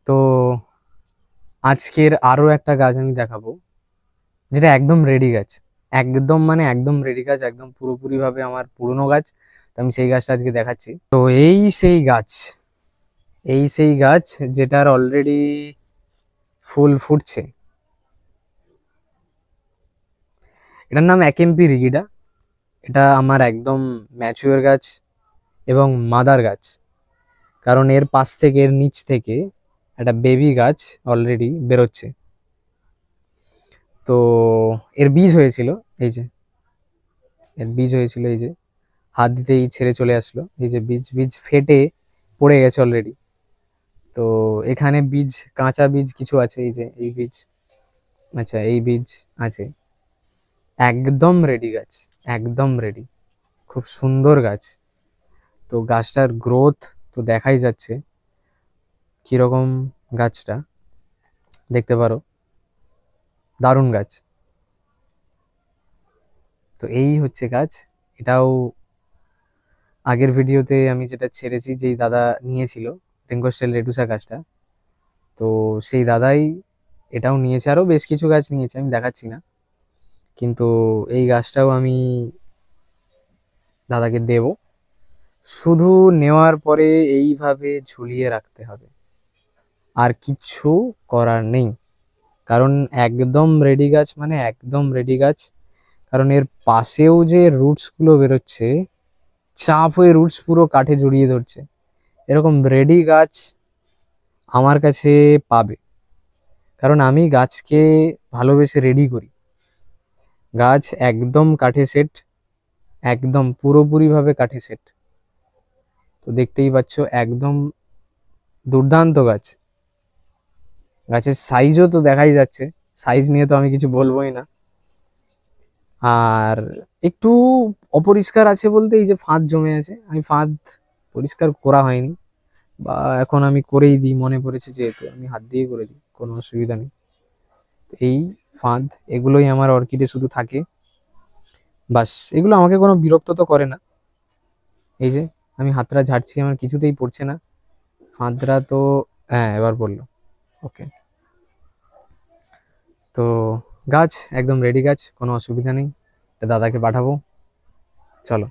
তো আজকের আরো একটা গাছ আমি দেখাবো, যেটা একদম রেডি গাছ। একদম মানে একদম রেডি গাছ, একদম পুরোপুরি ভাবে আমার পুরনো গাছ। তো আমি সেই গাছটা আজকে দেখাচ্ছি। তো এই সেই গাছ যেটার অলরেডি ফুল ফুটছে। এটার নাম একেম্পি রিগিডা। এটা আমার একদম ম্যাচিওর গাছ এবং মাদার গাছ। কারণ এর পাশ থেকে, এর নিচ থেকে একটা বেবি গাছ অলরেডি বেরোচ্ছে। তো এর বীজ হয়েছিল, এই যে এর বীজ হয়েছিল, এই যে হাত দিতেই ছেড়ে চলে আসলো। এই যে বীজ বীজ ফেটে পড়ে গেছে অলরেডি। তো এখানে বীজ, কাঁচা বীজ কিছু আছে, এই যে এই বীজ, আচ্ছা এই বীজ আছে। একদম রেডি গাছ, একদম রেডি, খুব সুন্দর গাছ। তো গাছটার গ্রোথ তো দেখাই যাচ্ছে কিরকম। গাছটা দেখতে পারো, দারুণ গাছ। তো এই হচ্ছে গাছ। এটাও আগের ভিডিওতে আমি যেটা ছেড়েছি, যেই দাদা নিয়েছিল রেঙ্গোস্টেল রেডুসা গাছটা, তো সেই দাদাই এটাও নিয়েছে। আরো বেশ কিছু গাছ নিয়েছে, আমি দেখাচ্ছি না। কিন্তু এই গাছটাও আমি দাদাকে দেব। শুধু নেওয়ার পরে এইভাবে ঝুলিয়ে রাখতে হবে, আর কিচ্ছু করার নেই। কারণ একদম রেডি গাছ মানে একদম রেডি গাছ। কারণ এর পাশেও যে রুটস গুলো বেরোচ্ছে, চাপ হয়ে রুটস পুরো কাঠে জড়িয়ে ধরছে। এরকম রেডি গাছ আমার কাছে পাবে। কারণ আমি গাছকে ভালোবেসে রেডি করি। গাছ একদম কাঠে সেট, একদম পুরোপুরি ভাবে কাঠে সেট। তো দেখতেই পাচ্ছ, একদম দুর্দান্ত গাছ। গাছের সাইজও তো দেখাই যাচ্ছে। সাইজ নিয়ে তো আমি কিছু বলবোই না। আর একটু অপরিষ্কার আছে বলতে, এই যে ফাঁদ জমে আছে, আমি ফাঁদ পরিষ্কার করা হয়নি, বা এখন আমি করেই দিই, মনে পড়েছে যেহেতু আমি হাত দিয়ে করে দিই, কোনো অসুবিধা নেই। এই ফাঁদ, এগুলোই আমার অর্কিডে শুধু থাকে। বাস, এগুলো আমাকে কোনো বিরক্ত তো করে না। এই যে আমি হাতটা ঝাড়ছি, আমার কিছুতেই পড়ছে না ফাঁদরা। তো হ্যাঁ, এবার বললো ওকে। তো গাছ একদম রেডি গাছ, কোনো অসুবিধা নেই। এটা দাদাকে পাঠাবো, চলো।